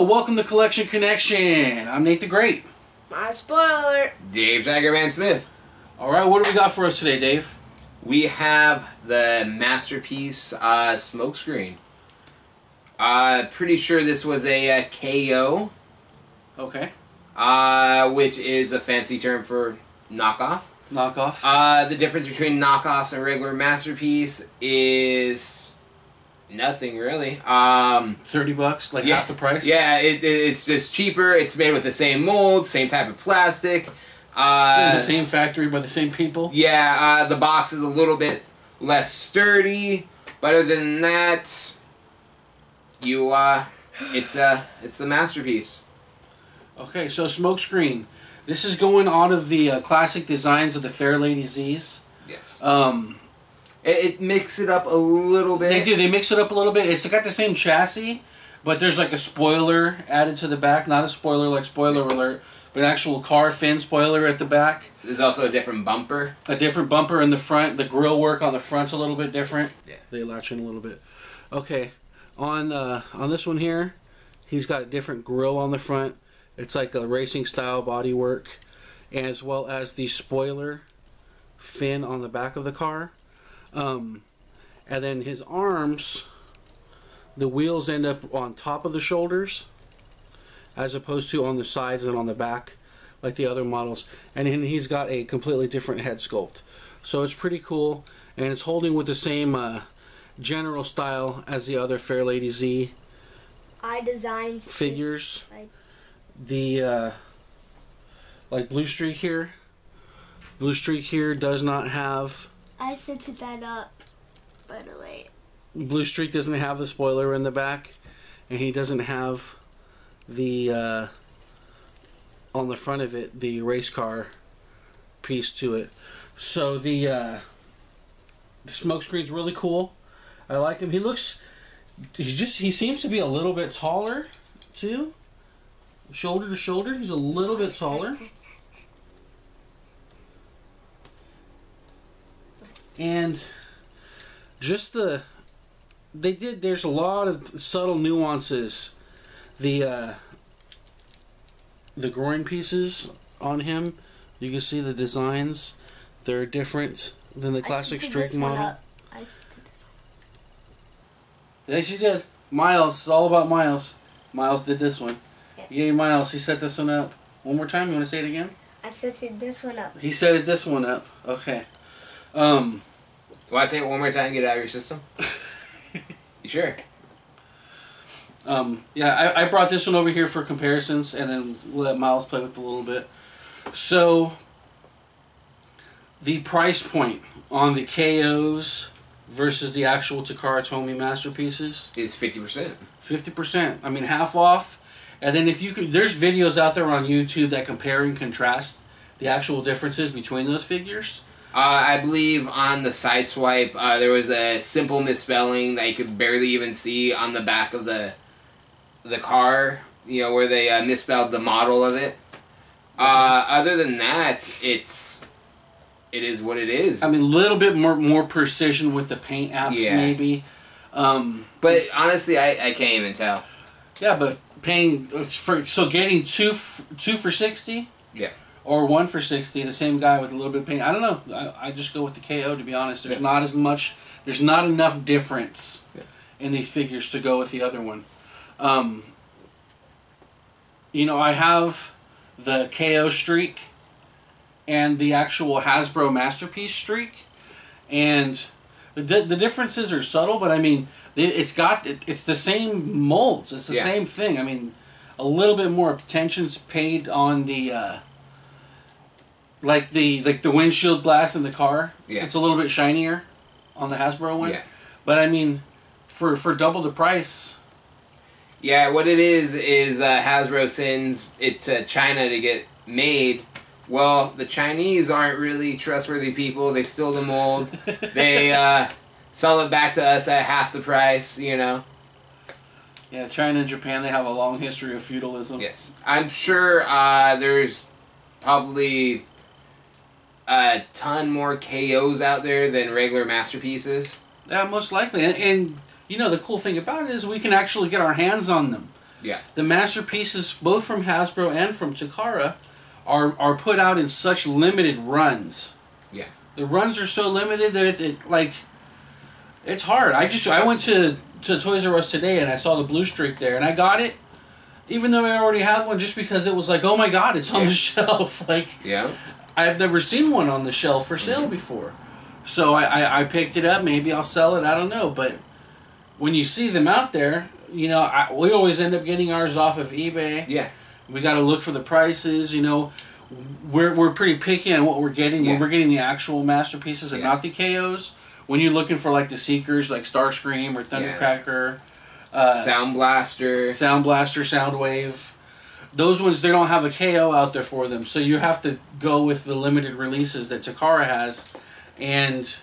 welcome to Collection Connection. I'm Nate the Great. My spoiler. Dave Tigerman Smith. Alright, what do we got for us today, Dave? We have the Masterpiece Smokescreen. Pretty sure this was a KO. Okay. Which is a fancy term for knockoff. Knockoff. The difference between knockoffs and regular Masterpiece is nothing really. $30, like half the price? Yeah, it's just cheaper. It's made with the same mold, same type of plastic. The same factory by the same people? Yeah, the box is a little bit less sturdy, but other than that, it's the Masterpiece. Okay, so Smokescreen. This is going out of the classic designs of the Fair Lady Z's. Yes. It mix it up a little bit. They do. They mix it up a little bit. It's got the same chassis, but there's like a spoiler added to the back. Not a spoiler like spoiler alert, but an actual car fin spoiler at the back. There's also a different bumper. A different bumper in the front. The grill work on the front's a little bit different. Yeah. They latch in a little bit. Okay, on this one here, he's got a different grill on the front. It's like a racing style bodywork, as well as the spoiler fin on the back of the car. And then his arms, the wheels end up on top of the shoulders as opposed to on the sides and on the back like the other models. And then he's got a completely different head sculpt. So it's pretty cool, and it's holding with the same general style as the other Fair Lady Z figures. The like Blue Streak here. Blue Streak here does not have... I set that up, by the way. Blue Streak doesn't have the spoiler in the back, and he doesn't have the on the front of it the race car piece to it. So the Smokescreen's really cool. I like him. He seems to be a little bit taller too. Shoulder to shoulder, he's a little bit taller. And just there's a lot of subtle nuances. The groin pieces on him, you can see the designs. They're different than the classic streak model. I set this one. Yes, you did. Miles, it's all about Miles. Miles did this one. Yay, Miles, he set this one up. One more time, you want to say it again? I set this one up. He set this one up. Okay. Want to say it one more time and get it out of your system? You sure? Yeah, I brought this one over here for comparisons, and then we'll let Miles play with it a little bit. So, the price point on the KOs versus the actual Takara Tomy Masterpieces is 50%. 50%. I mean, half off. And then if you could, there's videos out there on YouTube that compare and contrast the actual differences between those figures. I believe on the side swipe, there was a simple misspelling that you could barely even see on the back of the car, you know, where they misspelled the model of it. Other than that, it is what it is. I mean, a little bit more precision with the paint apps, maybe. But honestly, I can't even tell. Yeah, but paying getting two for 60. Yeah. Or 1 for 60, the same guy with a little bit of paint. I don't know. I just go with the KO, to be honest. There's not as much. There's not enough difference in these figures to go with the other one. You know, I have the KO streak and the actual Hasbro Masterpiece streak, and the differences are subtle. But I mean, it's the same molds. It's the same thing. I mean, a little bit more attention's paid on the. Like the windshield glass in the car, it's a little bit shinier on the Hasbro one. Yeah. But I mean, for double the price. Yeah, what it is Hasbro sends it to China to get made. Well, the Chinese aren't really trustworthy people. They steal the mold. They sell it back to us at half the price, you know. Yeah, China and Japan, they have a long history of feudalism. Yes. I'm sure there's probably a ton more KOs out there than regular Masterpieces. Yeah, most likely. And you know, the cool thing about it is we can actually get our hands on them. Yeah. The Masterpieces, both from Hasbro and from Takara, are put out in such limited runs. Yeah. The runs are so limited that it's hard. I went to Toys R Us today and I saw the Blue Streak there and I got it, even though I already have one, just because it was like, oh my god, it's on the shelf. Like, yeah. I've never seen one on the shelf for sale before. So I picked it up. Maybe I'll sell it. I don't know. But when you see them out there, you know, we always end up getting ours off of eBay. Yeah. We got to look for the prices. You know, we're pretty picky on what we're getting. When we're getting the actual Masterpieces and not the KOs. When you're looking for like the Seekers, like Starscream or Thundercracker, Sound Blaster, Soundwave. Those ones, they don't have a KO out there for them, so you have to go with the limited releases that Takara has, and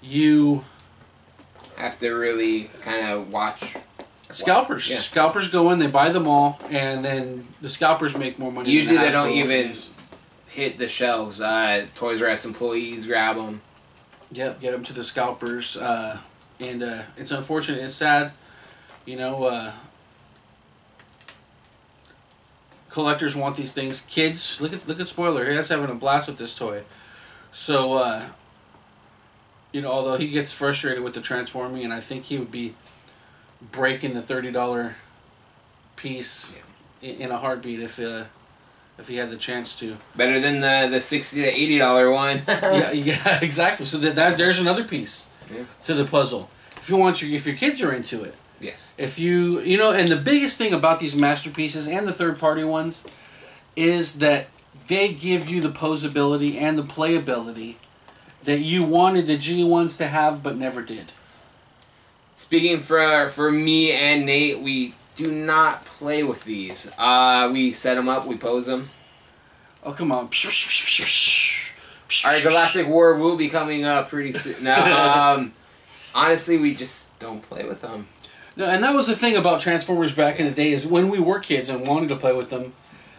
you have to really kind of watch. Scalpers. Yeah. Scalpers go in, they buy them all, and then the scalpers make more money. Usually than the they don't Hasbro even ones. hit the shelves. Toys R Us employees grab them. Yep, get them to the scalpers, and it's unfortunate, it's sad, you know, collectors want these things. Kids, look at Spoiler, he's having a blast with this toy. So, you know, although he gets frustrated with the transforming, and I think he would be breaking the $30 piece in a heartbeat if he had the chance to. Better than the $60 to $80 one. yeah, exactly. So there's another piece to the puzzle. If your kids are into it. Yes. If you know, and the biggest thing about these Masterpieces and the third-party ones is that they give you the posability and the playability that you wanted the G1s to have but never did. Speaking for me and Nate, we do not play with these. We set them up, we pose them. Oh, come on. Our Galactic War will be coming up pretty soon. No, honestly, we just don't play with them. No, and that was the thing about Transformers back in the day, is when we were kids and wanted to play with them,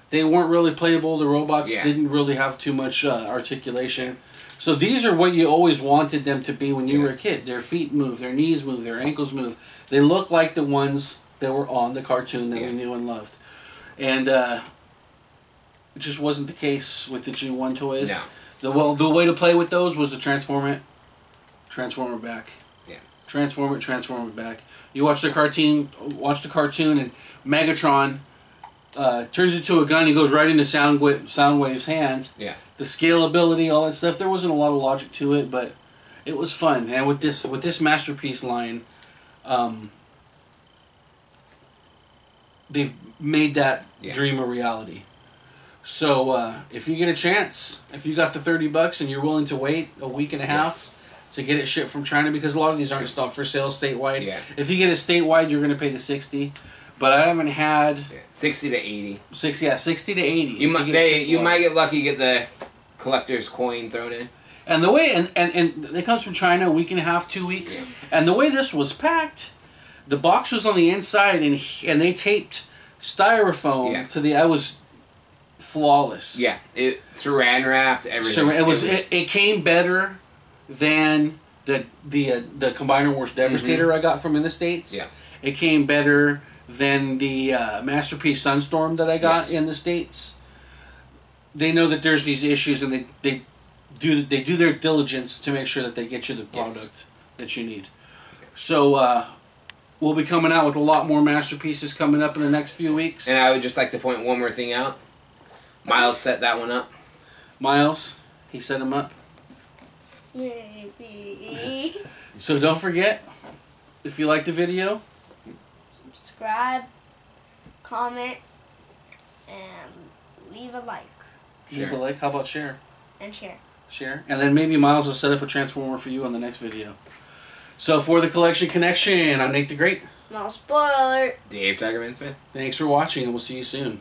they weren't really playable. The robots didn't really have too much articulation. So these are what you always wanted them to be when you were a kid. Their feet move, their knees move, their ankles move. They look like the ones that were on the cartoon that we knew and loved. And it just wasn't the case with the G1 toys. No. The way to play with those was to transform it back. Yeah. Transform it back. You watch the cartoon, and Megatron turns into a gun. He goes right into Soundwave's hand. Yeah. The scalability, all that stuff. There wasn't a lot of logic to it, but it was fun. And with this Masterpiece line, they've made that dream a reality. So if you get a chance, if you got the $30 and you're willing to wait a week and a half to get it shipped from China, because a lot of these aren't still for sale statewide. Yeah. If you get it statewide, you're going to pay the $60. But I haven't had 60 to 80. 60 to 80. You might get lucky, get the collector's coin thrown in. And the way and it comes from China, a week and a half, 2 weeks. Yeah. And the way this was packed, the box was on the inside, and they taped styrofoam to the. I was flawless. Yeah, it saran wrapped everything. So it came better than the Combiner Wars Devastator I got from in the States. Yeah, it came better than the Masterpiece Sunstorm that I got in the States. They know that there's these issues, and they do their diligence to make sure that they get you the product that you need. So we'll be coming out with a lot more Masterpieces coming up in the next few weeks. And I would just like to point one more thing out. Miles set that one up. Miles, he set him up. Maybe. So don't forget, if you like the video, subscribe, comment, and leave a like. Leave a like. How about share? And share. Share. And then maybe Miles will set up a Transformer for you on the next video. So for the Collection Connection, I'm Nate the Great. No spoiler. Dave Tigerman Smith. Thanks for watching, and we'll see you soon.